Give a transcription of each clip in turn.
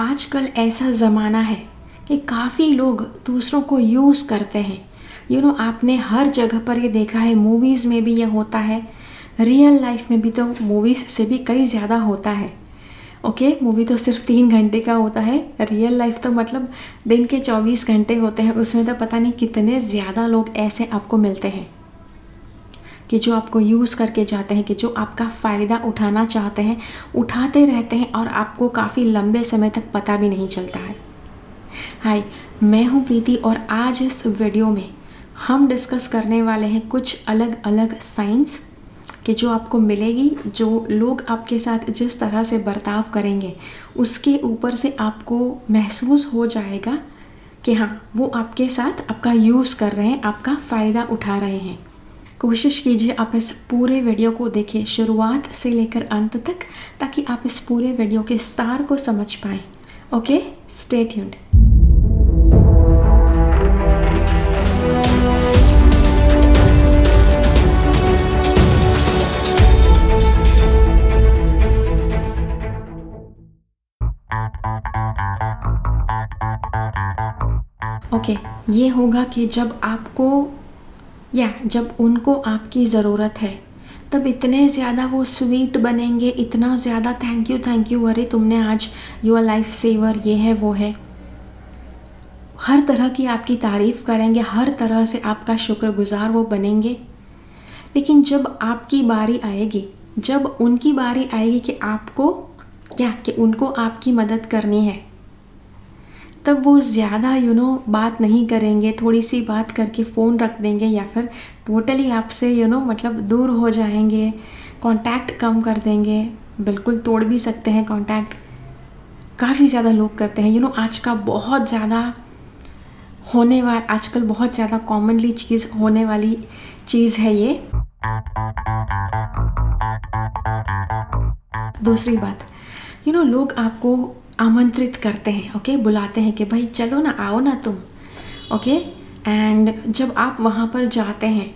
आजकल ऐसा ज़माना है कि काफ़ी लोग दूसरों को यूज़ करते हैं। आपने हर जगह पर ये देखा है, मूवीज़ में भी ये होता है, रियल लाइफ में भी तो मूवीज़ से भी कई ज़्यादा होता है। ओके, मूवी तो सिर्फ 3 घंटे का होता है, रियल लाइफ तो मतलब दिन के 24 घंटे होते हैं। उसमें तो पता नहीं कितने ज़्यादा लोग ऐसे आपको मिलते हैं कि जो आपको यूज़ करके जाते हैं, कि जो आपका फ़ायदा उठाना चाहते हैं, उठाते रहते हैं और आपको काफ़ी लंबे समय तक पता भी नहीं चलता है। हाय, मैं हूँ प्रीति और आज इस वीडियो में हम डिस्कस करने वाले हैं कुछ अलग अलग साइंस कि जो आपको मिलेगी, जो लोग आपके साथ जिस तरह से बर्ताव करेंगे उसके ऊपर से आपको महसूस हो जाएगा कि हाँ, वो आपके साथ आपका यूज़ कर रहे हैं, आपका फ़ायदा उठा रहे हैं। कोशिश कीजिए आप इस पूरे वीडियो को देखें शुरुआत से लेकर अंत तक, ताकि आप इस पूरे वीडियो के सार को समझ पाएँ। Okay, stay tuned. ओके, ये होगा कि जब आपको या जब उनको आपकी ज़रूरत है, तब इतने ज़्यादा वो स्वीट बनेंगे, इतना ज़्यादा थैंक यू, अरे तुमने आज यूर लाइफ सेवर, ये है वो है, हर तरह की आपकी तारीफ़ करेंगे, हर तरह से आपका शुक्रगुज़ार वो बनेंगे। लेकिन जब आपकी बारी आएगी, जब उनकी बारी आएगी कि आपको कि उनको आपकी मदद करनी है, तब वो ज़्यादा बात नहीं करेंगे, थोड़ी सी बात करके फ़ोन रख देंगे या फिर टोटली आपसे मतलब दूर हो जाएंगे, कांटेक्ट कम कर देंगे, बिल्कुल तोड़ भी सकते हैं कांटेक्ट। काफ़ी ज़्यादा लोग करते हैं। आजकल बहुत ज़्यादा कॉमनली चीज़ होने वाली चीज़ है ये। दूसरी बात, लोग आपको आमंत्रित करते हैं, ओके, बुलाते हैं कि भाई चलो ना, आओ ना तुम, ओके। एंड जब आप वहाँ पर जाते हैं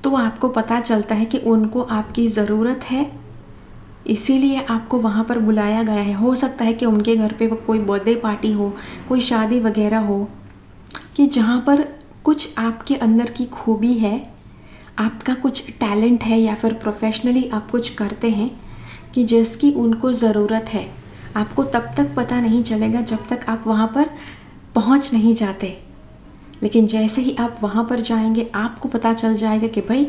तो आपको पता चलता है कि उनको आपकी ज़रूरत है, इसीलिए आपको वहाँ पर बुलाया गया है। हो सकता है कि उनके घर पे कोई बर्थडे पार्टी हो, कोई शादी वगैरह हो, कि जहाँ पर कुछ आपके अंदर की खूबी है, आपका कुछ टैलेंट है या फिर प्रोफेशनली आप कुछ करते हैं कि जिसकी उनको ज़रूरत है। आपको तब तक पता नहीं चलेगा जब तक आप वहाँ पर पहुँच नहीं जाते, लेकिन जैसे ही आप वहाँ पर जाएंगे आपको पता चल जाएगा कि भाई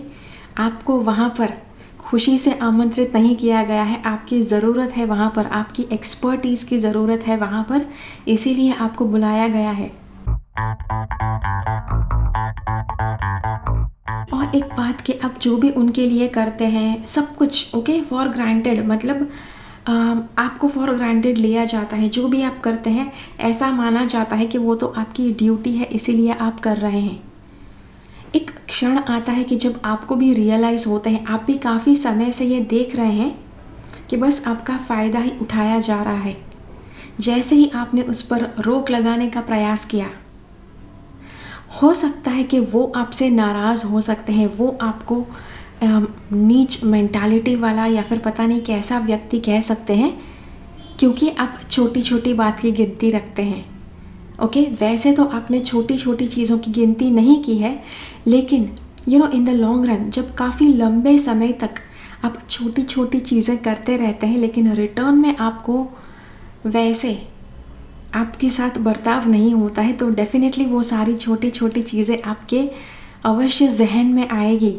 आपको वहाँ पर खुशी से आमंत्रित नहीं किया गया है, आपकी ज़रूरत है वहाँ पर, आपकी एक्सपर्टीज़ की ज़रूरत है वहाँ पर, इसीलिए आपको बुलाया गया है। और एक बात कि आप जो भी उनके लिए करते हैं सब कुछ ओके फॉर ग्रांटेड, मतलब आपको फॉर ग्रांटेड लिया जाता है। जो भी आप करते हैं ऐसा माना जाता है कि वो तो आपकी ड्यूटी है, इसीलिए आप कर रहे हैं। एक क्षण आता है कि जब आपको भी रियलाइज़ होते हैं, आप भी काफ़ी समय से ये देख रहे हैं कि बस आपका फ़ायदा ही उठाया जा रहा है। जैसे ही आपने उस पर रोक लगाने का प्रयास किया, हो सकता है कि वो आपसे नाराज़ हो सकते हैं, वो आपको नीच मेंटालिटी वाला या फिर पता नहीं कैसा व्यक्ति कह सकते हैं, क्योंकि आप छोटी छोटी बात की गिनती रखते हैं। ओके, वैसे तो आपने छोटी छोटी चीज़ों की गिनती नहीं की है, लेकिन इन द लॉन्ग रन जब काफ़ी लंबे समय तक आप छोटी छोटी चीज़ें करते रहते हैं, लेकिन रिटर्न में आपको वैसे आपके साथ बर्ताव नहीं होता है, तो डेफिनेटली वो सारी छोटी छोटी चीज़ें आपके अवश्य जहन में आएगी।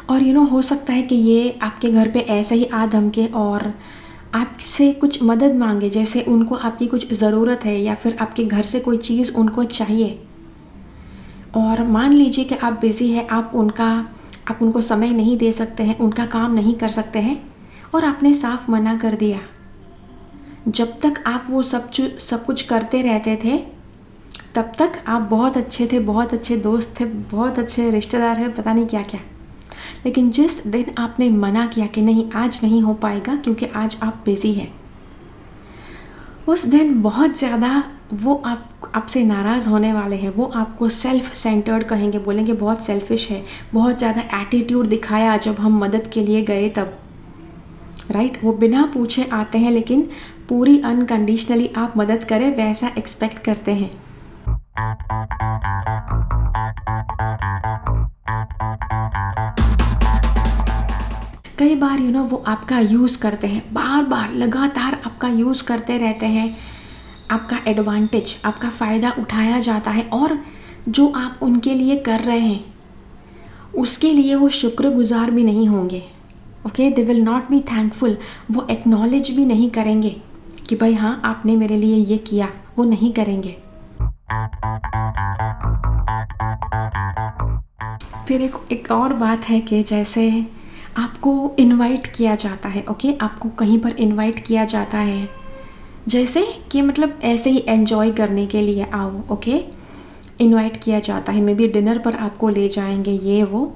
और हो सकता है कि ये आपके घर पे ऐसे ही आ धमके और आपसे कुछ मदद मांगे, जैसे उनको आपकी कुछ ज़रूरत है या फिर आपके घर से कोई चीज़ उनको चाहिए, और मान लीजिए कि आप बिज़ी हैं, आप उनको समय नहीं दे सकते हैं, उनका काम नहीं कर सकते हैं, और आपने साफ मना कर दिया। जब तक आप वो सब कुछ करते रहते थे, तब तक आप बहुत अच्छे थे, बहुत अच्छे दोस्त थे, बहुत अच्छे रिश्तेदार हैं, पता नहीं क्या क्या। लेकिन जिस दिन आपने मना किया कि नहीं, आज नहीं हो पाएगा क्योंकि आज आप बिज़ी हैं, उस दिन बहुत ज़्यादा वो आपसे नाराज़ होने वाले हैं। वो आपको सेल्फ सेंटर्ड कहेंगे, बोलेंगे बहुत सेल्फिश है, बहुत ज़्यादा एटीट्यूड दिखाया जब हम मदद के लिए गए तब। राइट। वो बिना पूछे आते हैं, लेकिन पूरी अनकंडीशनली आप मदद करें वैसा एक्सपेक्ट करते हैं। कई बार वो आपका यूज़ करते हैं, बार बार लगातार आपका यूज़ करते रहते हैं, आपका एडवांटेज, आपका फ़ायदा उठाया जाता है, और जो आप उनके लिए कर रहे हैं उसके लिए वो शुक्रगुजार भी नहीं होंगे। Okay, they will not be thankful. वो एक्नॉलेज भी नहीं करेंगे कि भाई हाँ आपने मेरे लिए ये किया, वो नहीं करेंगे। फिर एक और बात है कि जैसे आपको इनवाइट किया जाता है, ओके, आपको कहीं पर इनवाइट किया जाता है, जैसे कि मतलब ऐसे ही एंजॉय करने के लिए आओ, ओके, इनवाइट किया जाता है, मे बी डिनर पर आपको ले जाएंगे, ये वो।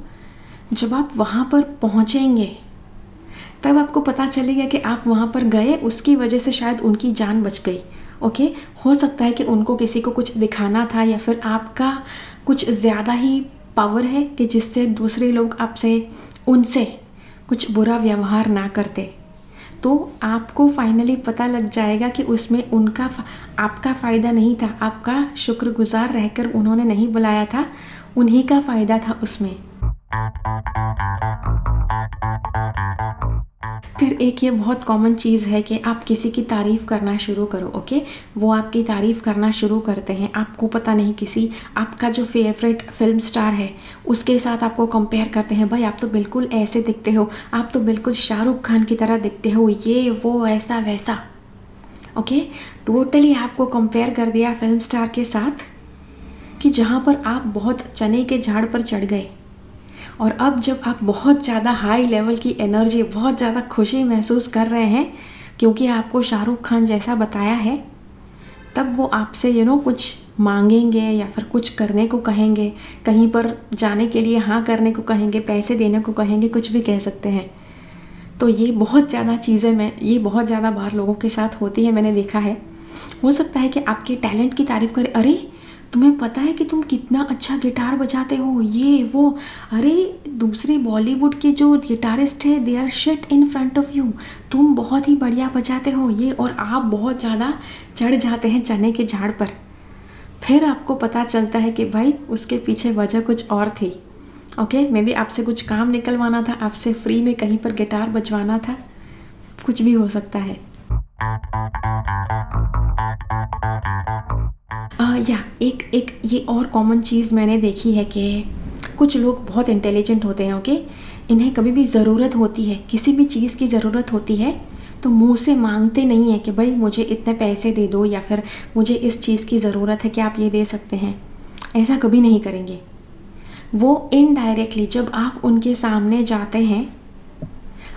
जब आप वहाँ पर पहुँचेंगे तब आपको पता चलेगा कि आप वहाँ पर गए, उसकी वजह से शायद उनकी जान बच गई। ओके, हो सकता है कि उनको किसी को कुछ दिखाना था, या फिर आपका कुछ ज़्यादा ही पावर है कि जिससे दूसरे लोग आपसे, उनसे कुछ बुरा व्यवहार ना करते। तो आपको फाइनली पता लग जाएगा कि उसमें आपका फ़ायदा नहीं था, आपका शुक्रगुजार रहकर उन्होंने नहीं बुलाया था, उन्हीं का फ़ायदा था उसमें। फिर एक ये बहुत कॉमन चीज़ है कि आप किसी की तारीफ़ करना शुरू करो, ओके, वो आपकी तारीफ़ करना शुरू करते हैं, आपको पता नहीं, किसी आपका जो फेवरेट फिल्म स्टार है उसके साथ आपको कंपेयर करते हैं, भाई आप तो बिल्कुल ऐसे दिखते हो, आप तो बिल्कुल शाहरुख खान की तरह दिखते हो, ये वो ऐसा वैसा। ओके, टोटली आपको कंपेयर कर दिया फिल्म स्टार के साथ, कि जहाँ पर आप बहुत चने के झाड़ पर चढ़ गए। और अब जब आप बहुत ज़्यादा हाई लेवल की एनर्जी, बहुत ज़्यादा खुशी महसूस कर रहे हैं क्योंकि आपको शाहरुख खान जैसा बताया है, तब वो आपसे कुछ मांगेंगे या फिर कुछ करने को कहेंगे, कहीं पर जाने के लिए हाँ करने को कहेंगे, पैसे देने को कहेंगे, कुछ भी कह सकते हैं। तो ये बहुत ज़्यादा चीज़ें ये बहुत ज़्यादा बार लोगों के साथ होती है, मैंने देखा है। हो सकता है कि आपके टैलेंट की तारीफ़ करें, अरे तुम्हें पता है कि तुम कितना अच्छा गिटार बजाते हो, ये वो, अरे दूसरे बॉलीवुड के जो गिटारिस्ट हैं they are shit in front of you, तुम बहुत ही बढ़िया बजाते हो ये, और आप बहुत ज़्यादा चढ़ जाते हैं चने के झाड़ पर। फिर आपको पता चलता है कि भाई उसके पीछे वजह कुछ और थी। ओके, मे बी आपसे कुछ काम निकलवाना था, आपसे फ्री में कहीं पर गिटार बजवाना था, कुछ भी हो सकता है। या एक ये और कॉमन चीज़ मैंने देखी है कि कुछ लोग बहुत इंटेलिजेंट होते हैं, ओके, इन्हें कभी भी ज़रूरत होती है, किसी भी चीज़ की ज़रूरत होती है तो मुंह से मांगते नहीं है कि भाई मुझे इतने पैसे दे दो, या फिर मुझे इस चीज़ की ज़रूरत है, क्या आप ये दे सकते हैं, ऐसा कभी नहीं करेंगे। वो इनडायरेक्टली जब आप उनके सामने जाते हैं,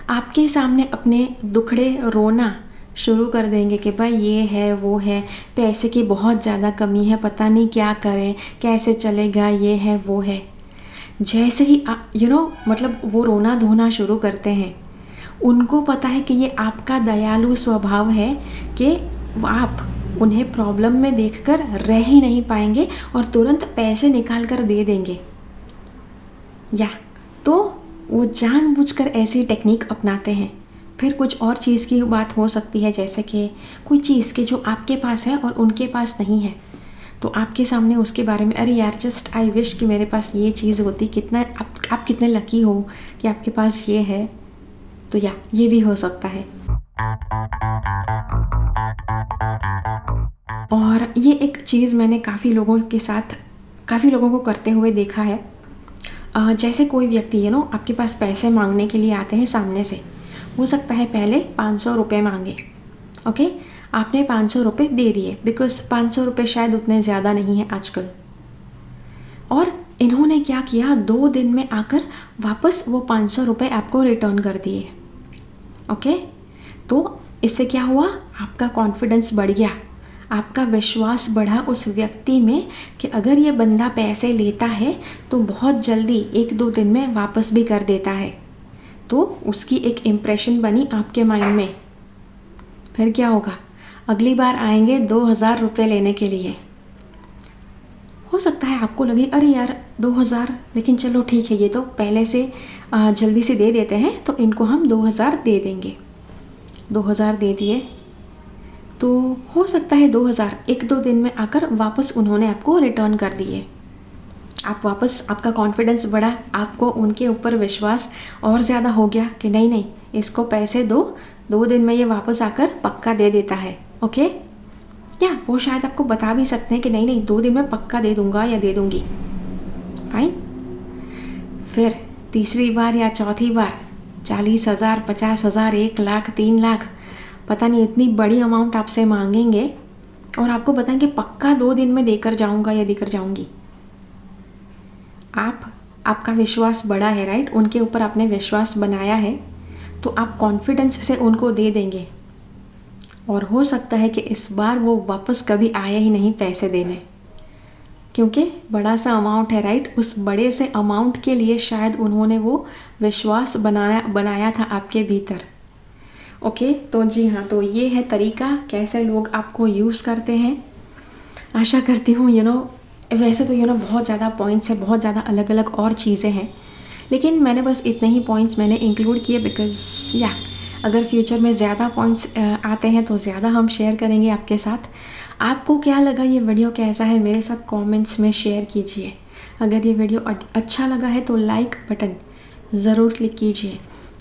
आपके सामने अपने दुखड़े रोना शुरू कर देंगे कि भाई ये है वो है, पैसे की बहुत ज़्यादा कमी है, पता नहीं क्या करें, कैसे चलेगा, ये है वो है। जैसे ही मतलब वो रोना धोना शुरू करते हैं, उनको पता है कि ये आपका दयालु स्वभाव है कि आप उन्हें प्रॉब्लम में देखकर रह ही नहीं पाएंगे और तुरंत पैसे निकाल कर दे देंगे। या तो वो जानबूझकर ऐसी टेक्निक अपनाते हैं। फिर कुछ और चीज़ की बात हो सकती है, जैसे कि कोई चीज़ के जो आपके पास है और उनके पास नहीं है, तो आपके सामने उसके बारे में, अरे यार जस्ट आई विश कि मेरे पास ये चीज़ होती, कितना आप कितने लकी हो कि आपके पास ये है। तो ये भी हो सकता है। और ये एक चीज़ मैंने काफ़ी लोगों को करते हुए देखा है। जैसे कोई व्यक्ति आपके पास पैसे मांगने के लिए आते हैं सामने से, हो सकता है पहले 500 रुपये मांगे, ओके, आपने 500 रुपये दे दिए, बिकॉज 500 रुपये शायद उतने ज़्यादा नहीं है आजकल। और इन्होंने क्या किया, 2 दिन में आकर वापस वो 500 रुपये आपको रिटर्न कर दिए। ओके, तो इससे क्या हुआ, आपका कॉन्फिडेंस बढ़ गया, आपका विश्वास बढ़ा उस व्यक्ति में कि अगर ये बंदा पैसे लेता है तो बहुत जल्दी 1-2 दिन में वापस भी कर देता है। तो उसकी एक इम्प्रेशन बनी आपके माइंड में। फिर क्या होगा, अगली बार आएंगे 2000 रुपये लेने के लिए। हो सकता है आपको लगे अरे यार 2000, लेकिन चलो ठीक है, ये तो पहले से जल्दी से दे देते हैं तो इनको हम 2000 दे देंगे। 2000 दे दिए, तो हो सकता है 2000 1-2 दिन में आकर वापस उन्होंने आपको रिटर्न कर दिए। आप वापस, आपका कॉन्फिडेंस बढ़ा, आपको उनके ऊपर विश्वास और ज़्यादा हो गया कि नहीं नहीं इसको पैसे दो, 2 दिन में ये वापस आकर पक्का दे देता है। ओके, या वो शायद आपको बता भी सकते हैं कि नहीं नहीं 2 दिन में पक्का दे दूंगा या दे दूंगी। फाइन। फिर तीसरी बार या चौथी बार 40,000, 50,000, 1 लाख, 3 लाख, पता नहीं इतनी बड़ी अमाउंट आपसे मांगेंगे और आपको बताएंगे पक्का 2 दिन में देकर जाऊंगा या देकर जाऊंगी। आपका विश्वास बढ़ा है, राइट, उनके ऊपर आपने विश्वास बनाया है, तो आप कॉन्फिडेंस से उनको दे देंगे और हो सकता है कि इस बार वो वापस कभी आए ही नहीं पैसे देने, क्योंकि बड़ा सा अमाउंट है, राइट। उस बड़े से अमाउंट के लिए शायद उन्होंने वो विश्वास बनाया था आपके भीतर। ओके, तो जी हाँ, तो ये है तरीका कैसे लोग आपको यूज़ करते हैं। आशा करती हूँ वैसे तो बहुत ज़्यादा पॉइंट्स है, बहुत ज़्यादा अलग अलग और चीज़ें हैं, लेकिन मैंने बस इतने ही पॉइंट्स मैंने इंक्लूड किए बिकॉज़ अगर फ्यूचर में ज़्यादा पॉइंट्स आते हैं तो ज़्यादा हम शेयर करेंगे आपके साथ। आपको क्या लगा, ये वीडियो कैसा है, मेरे साथ कमेंट्स में शेयर कीजिए। अगर ये वीडियो अच्छा लगा है तो लाइक बटन ज़रूर क्लिक कीजिए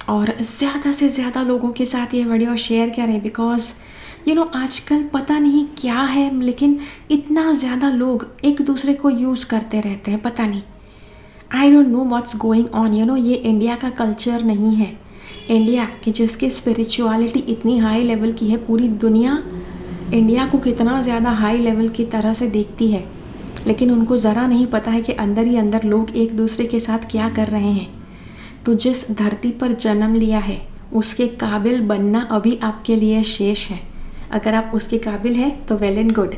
और ज़्यादा से ज़्यादा लोगों के साथ ये वीडियो शेयर करें बिकॉज़ आजकल पता नहीं क्या है, लेकिन इतना ज़्यादा लोग एक दूसरे को यूज़ करते रहते हैं, पता नहीं, I don't know what's going on. ये इंडिया का कल्चर नहीं है। इंडिया कि जिसकी स्पिरिचुअलिटी इतनी हाई लेवल की है, पूरी दुनिया इंडिया को कितना ज़्यादा हाई लेवल की तरह से देखती है, लेकिन उनको ज़रा नहीं पता है कि अंदर ही अंदर लोग एक दूसरे के साथ क्या कर रहे हैं। तो जिस धरती पर जन्म लिया है उसके काबिल बनना अभी आपके लिए शेष है। अगर आप उसके काबिल हैं तो वेल एंड गुड,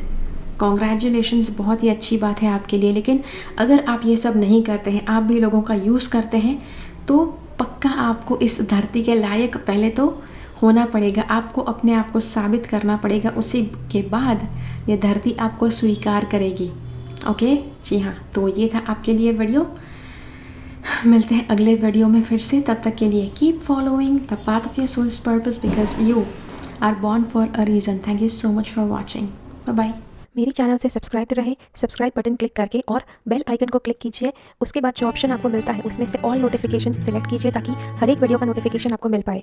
कॉन्ग्रेचुलेशंस, बहुत ही अच्छी बात है आपके लिए। लेकिन अगर आप ये सब नहीं करते हैं, आप भी लोगों का यूज़ करते हैं, तो पक्का आपको इस धरती के लायक पहले तो होना पड़ेगा, आपको अपने आप को साबित करना पड़ेगा, उसी के बाद ये धरती आपको स्वीकार करेगी। ओके, जी हाँ, तो ये था आपके लिए वीडियो। मिलते हैं अगले वीडियो में फिर से, तब तक के लिए keep following the path of your soul's purpose because you are born for a reason. Thank you so much for watching. Bye bye. मेरी चैनल से सब्सक्राइब रहे, सब्सक्राइब बटन क्लिक करके और बेल आइकन को क्लिक कीजिए। उसके बाद जो ऑप्शन आपको मिलता है उसमें से ऑल नोटिफिकेशन सिलेक्ट कीजिए ताकि हर एक वीडियो का नोटिफिकेशन आपको मिल पाए।